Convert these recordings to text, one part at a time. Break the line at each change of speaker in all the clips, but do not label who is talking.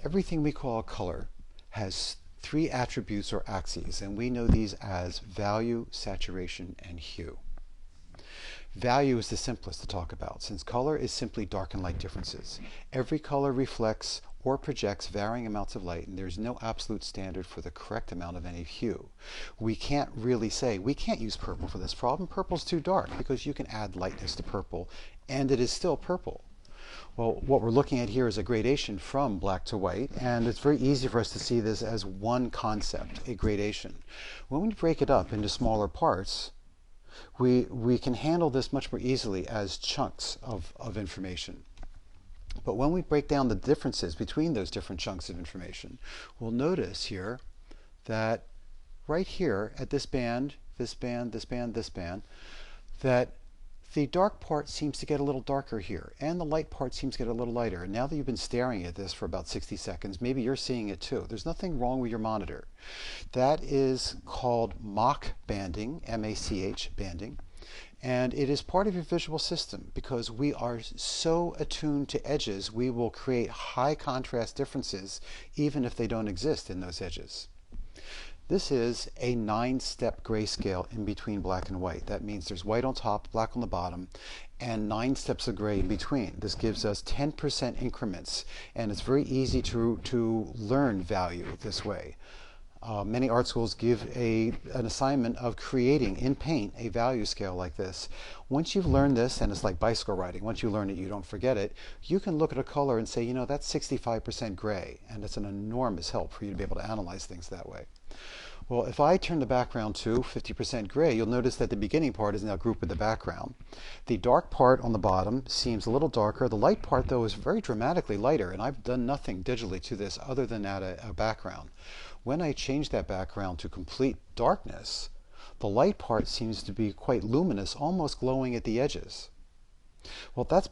Everything we call color has three attributes or axes, and we know these as value, saturation, and hue. Value is the simplest to talk about, since color is simply dark and light differences. Every color reflects or projects varying amounts of light, and there's no absolute standard for the correct amount of any hue. We can't really say, we can't use purple for this problem. Purple's too dark, because you can add lightness to purple, and it is still purple. Well, what we're looking at here is a gradation from black to white, and it's very easy for us to see this as one concept, a gradation. When we break it up into smaller parts, we can handle this much more easily as chunks of information. But when we break down the differences between those different chunks of information, we'll notice here that right here at this band, this band, this band, this band, that the dark part seems to get a little darker here, and the light part seems to get a little lighter. And now that you've been staring at this for about 60 seconds, maybe you're seeing it too. There's nothing wrong with your monitor. That is called Mach banding, M-A-C-H banding. And it is part of your visual system because we are so attuned to edges, we will create high contrast differences even if they don't exist in those edges. This is a 9-step grayscale in between black and white. That means there's white on top, black on the bottom, and 9 steps of gray in between. This gives us 10% increments, and it's very easy to learn value this way. Many art schools give an assignment of creating in paint a value scale like this. Once you've learned this, and it's like bicycle riding, once you learn it, you don't forget it, you can look at a color and say, you know, that's 65% gray, and it's an enormous help for you to be able to analyze things that way. Well, if I turn the background to 50% gray, you'll notice that the beginning part is now grouped with the background. The dark part on the bottom seems a little darker. The light part, though, is very dramatically lighter, and I've done nothing digitally to this other than add a background. When I change that background to complete darkness, the light part seems to be quite luminous, almost glowing at the edges. Well, that's,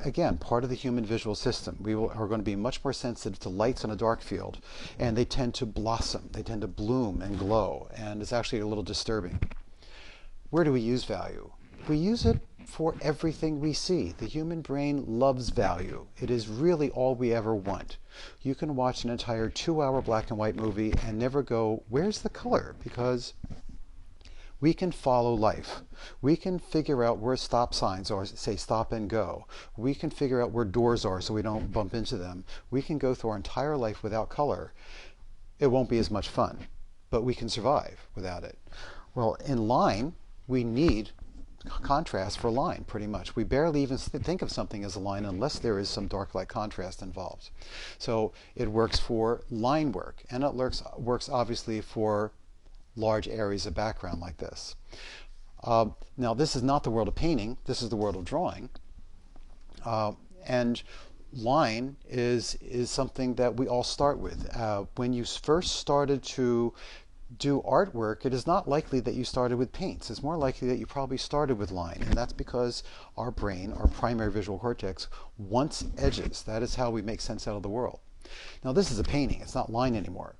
again, part of the human visual system. We are going to be much more sensitive to lights in a dark field, and they tend to blossom, they tend to bloom and glow, and it's actually a little disturbing. Where do we use value? We use it for everything we see. The human brain loves value. It is really all we ever want. You can watch an entire 2-hour black and white movie and never go, where's the color? Because we can follow life. We can figure out where stop signs are, say stop and go. We can figure out where doors are so we don't bump into them. We can go through our entire life without color. It won't be as much fun, but we can survive without it. Well, in line, we need contrast for line, pretty much. We barely even think of something as a line unless there is some dark light contrast involved. So it works for line work, and it works obviously for large areas of background like this. Now, this is not the world of painting. This is the world of drawing. And line is something that we all start with. When you first started to do artwork, it is not likely that you started with paints. It's more likely that you probably started with line, and that's because our brain, our primary visual cortex, wants edges. That is how we make sense out of the world. Now, this is a painting. It's not line anymore.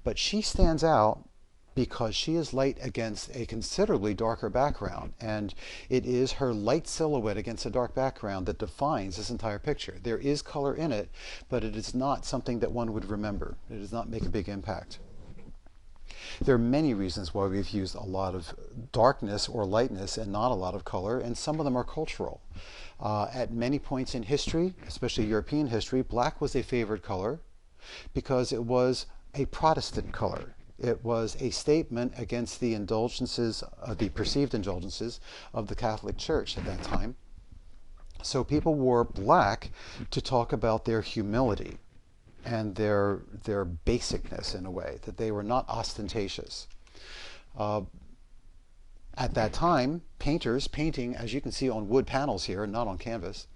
But she stands out because she is light against a considerably darker background, and it is her light silhouette against a dark background that defines this entire picture. There is color in it, but it is not something that one would remember. It does not make a big impact. There are many reasons why we've used a lot of darkness or lightness and not a lot of color, and some of them are cultural. At many points in history, especially European history, black was a favored color because it was a Protestant color. It was a statement against the indulgences, the perceived indulgences of the Catholic Church at that time. So people wore black to talk about their humility and their basicness, in a way, that they were not ostentatious. At that time, painters painting, as you can see on wood panels here, not on canvas,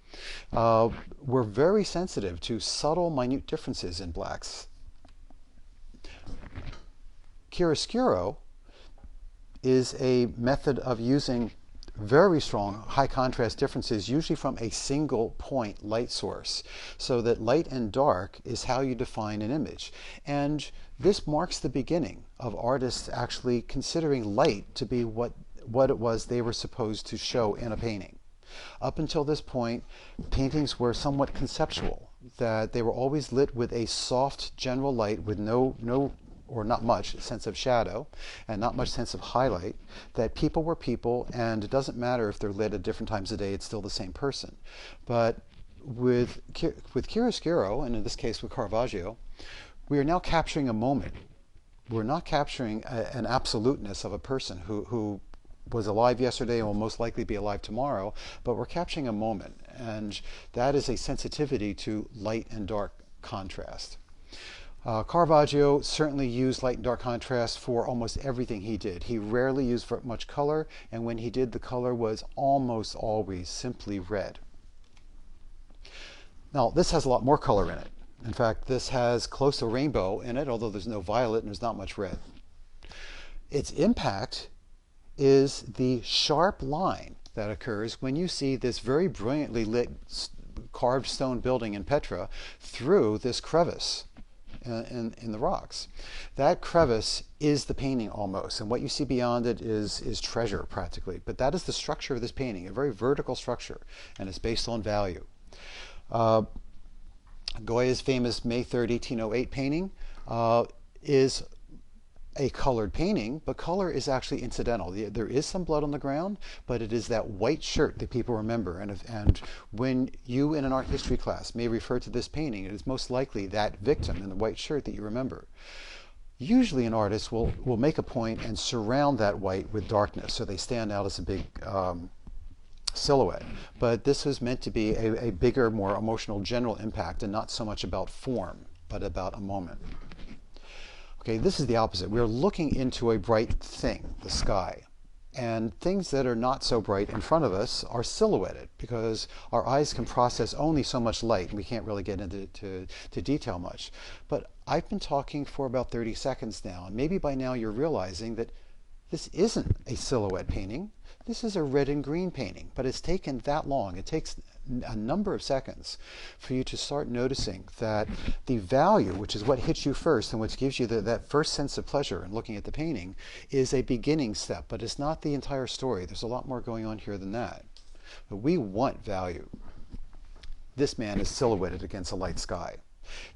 were very sensitive to subtle, minute differences in blacks. Chiaroscuro is a method of using very strong high contrast differences, usually from a single point light source, so that light and dark is how you define an image. And this marks the beginning of artists actually considering light to be what it was they were supposed to show in a painting. Up until this point, paintings were somewhat conceptual. that they were always lit with a soft general light with no or not much sense of shadow and not much sense of highlight, that people were people, and it doesn't matter if they're lit at different times of day, it's still the same person. But with chiaroscuro, and in this case with Caravaggio, we are now capturing a moment. We're not capturing an absoluteness of a person who was alive yesterday and will most likely be alive tomorrow, but we're capturing a moment, and that is a sensitivity to light and dark contrast. Caravaggio certainly used light and dark contrast for almost everything he did. He rarely used much color, and when he did, the color was almost always simply red. Now, this has a lot more color in it. In fact, this has close to a rainbow in it, although there's no violet and there's not much red. Its impact is the sharp line that occurs when you see this very brilliantly lit carved stone building in Petra through this crevice in the rocks. That crevice is the painting almost, and what you see beyond it is treasure practically. But that is the structure of this painting, a very vertical structure, and it's based on value. Goya's famous May 3rd, 1808 painting is a colored painting, but color is actually incidental. There is some blood on the ground, but it is that white shirt that people remember. And when you in an art history class may refer to this painting, it is most likely that victim in the white shirt that you remember. Usually an artist will make a point and surround that white with darkness, so they stand out as a big silhouette. But this was meant to be a bigger, more emotional general impact, and not so much about form, but about a moment. Okay, this is the opposite. We're looking into a bright thing, the sky. And things that are not so bright in front of us are silhouetted because our eyes can process only so much light, and we can't really get into detail much. But I've been talking for about 30 seconds now, and maybe by now you're realizing that this isn't a silhouette painting. This is a red and green painting, but it's taken that long. It takes a number of seconds for you to start noticing that the value, which is what hits you first and which gives you that first sense of pleasure in looking at the painting, is a beginning step, but it's not the entire story. There's a lot more going on here than that. But we want value. This man is silhouetted against a light sky.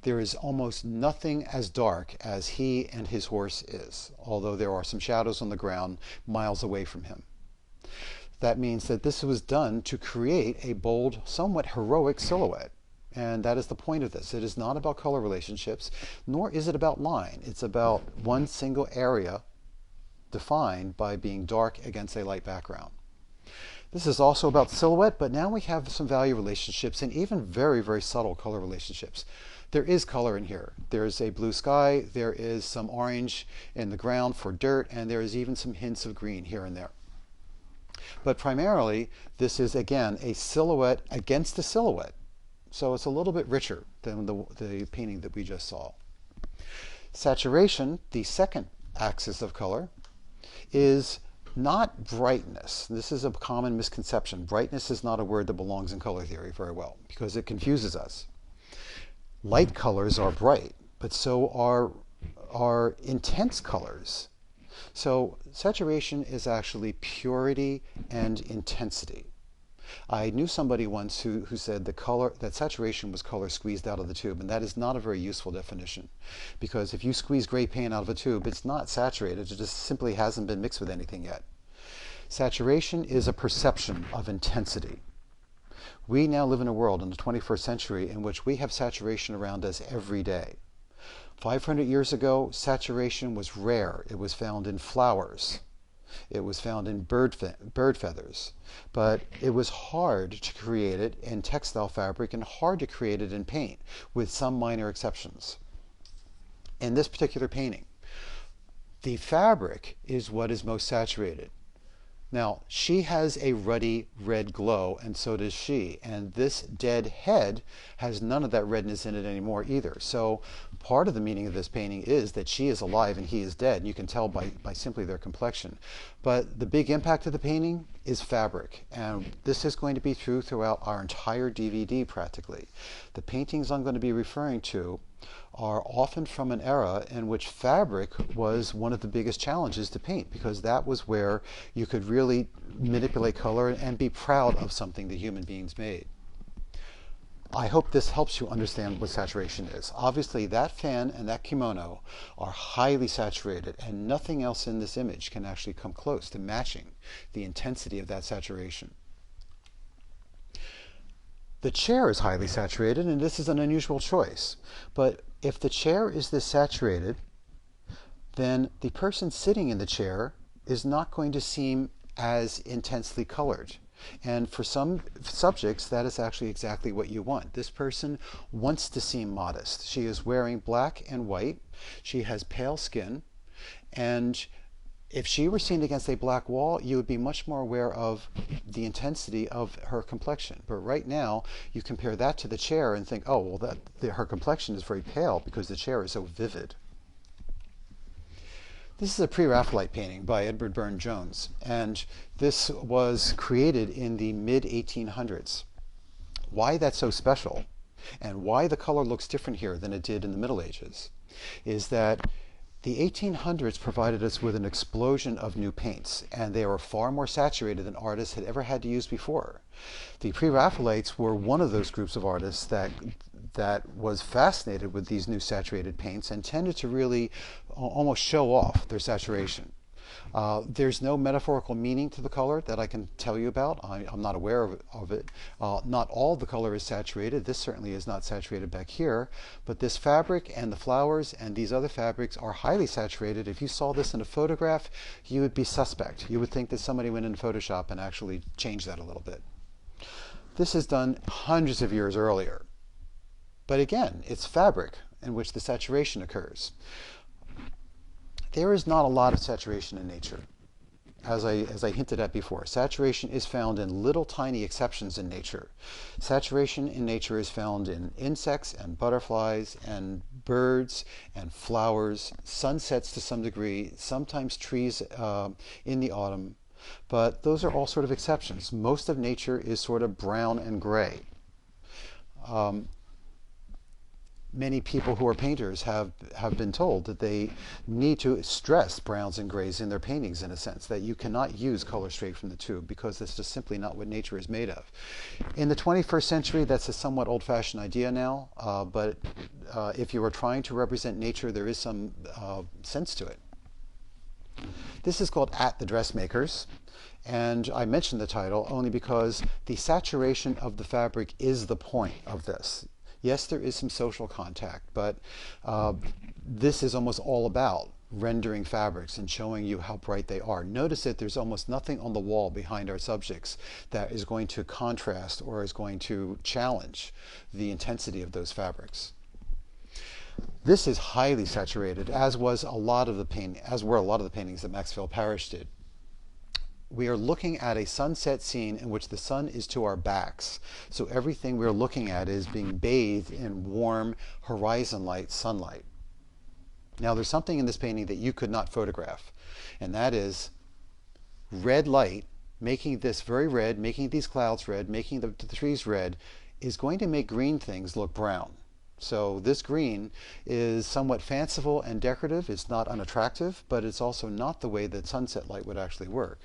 There is almost nothing as dark as he and his horse is, although there are some shadows on the ground miles away from him. That means that this was done to create a bold, somewhat heroic silhouette. And that is the point of this. It is not about color relationships, nor is it about line. It's about one single area defined by being dark against a light background. This is also about silhouette, but now we have some value relationships and even very, very subtle color relationships. There is color in here. There's a blue sky, there is some orange in the ground for dirt, and there is even some hints of green here and there. But primarily, this is, again, a silhouette against a silhouette. So it's a little bit richer than the painting that we just saw. Saturation, the second axis of color, is not brightness. This is a common misconception. Brightness is not a word that belongs in color theory very well because it confuses us. Light colors are bright, but so are intense colors. So saturation is actually purity and intensity. I knew somebody once who said that saturation was color squeezed out of the tube, and that is not a very useful definition, because if you squeeze gray paint out of a tube, it's not saturated, it just simply hasn't been mixed with anything yet. Saturation is a perception of intensity. We now live in a world in the 21st century in which we have saturation around us every day. 500 years ago, saturation was rare. It was found in flowers. It was found in bird feathers. But it was hard to create it in textile fabric and hard to create it in paint, with some minor exceptions. In this particular painting, the fabric is what is most saturated. Now, she has a ruddy red glow, and so does she. And this dead head has none of that redness in it anymore either. So part of the meaning of this painting is that she is alive and he is dead. And you can tell by simply their complexion. But the big impact of the painting is fabric. And this is going to be true throughout our entire DVD practically. The paintings I'm going to be referring to are often from an era in which fabric was one of the biggest challenges to paint, because that was where you could really manipulate color and be proud of something that human beings made. I hope this helps you understand what saturation is. Obviously, that fan and that kimono are highly saturated, and nothing else in this image can actually come close to matching the intensity of that saturation. The chair is highly saturated, and this is an unusual choice. But if the chair is this saturated, then the person sitting in the chair is not going to seem as intensely colored. And for some subjects, that is actually exactly what you want. This person wants to seem modest. She is wearing black and white. She has pale skin. And if she were seen against a black wall, you would be much more aware of the intensity of her complexion. But right now, you compare that to the chair and think, oh, well, her complexion is very pale because the chair is so vivid. This is a Pre-Raphaelite painting by Edward Burne-Jones, and this was created in the mid-1800s. Why that's so special, and why the color looks different here than it did in the Middle Ages, is that the 1800s provided us with an explosion of new paints, and they were far more saturated than artists had ever had to use before. The Pre-Raphaelites were one of those groups of artists that was fascinated with these new saturated paints and tended to really almost show off their saturation. There's no metaphorical meaning to the color that I can tell you about. I'm not aware of it. Not all the color is saturated. This certainly is not saturated back here, but this fabric and the flowers and these other fabrics are highly saturated. If you saw this in a photograph, you would be suspect. You would think that somebody went in Photoshop and actually changed that a little bit. This is done hundreds of years earlier. But again, it's fabric in which the saturation occurs. There is not a lot of saturation in nature, as I hinted at before. Saturation is found in little tiny exceptions in nature. Saturation in nature is found in insects and butterflies and birds and flowers, sunsets to some degree, sometimes trees in the autumn. But those are all sort of exceptions. Most of nature is sort of brown and gray. Many people who are painters have been told that they need to stress browns and grays in their paintings, in a sense, that you cannot use color straight from the tube because that's just simply not what nature is made of. In the 21st century, that's a somewhat old-fashioned idea now, but if you are trying to represent nature, there is some sense to it. This is called At the Dressmakers, and I mentioned the title only because the saturation of the fabric is the point of this. Yes, there is some social contact, but this is almost all about rendering fabrics and showing you how bright they are. Notice that there's almost nothing on the wall behind our subjects that is going to contrast or is going to challenge the intensity of those fabrics. This is highly saturated, as were a lot of the paintings that Maxfield Parrish did. We are looking at a sunset scene in which the sun is to our backs. So everything we're looking at is being bathed in warm horizon-light sunlight. Now there's something in this painting that you could not photograph, and that is red light, making this very red, making these clouds red, making the trees red, is going to make green things look brown. So this green is somewhat fanciful and decorative. It's not unattractive, but it's also not the way that sunset light would actually work.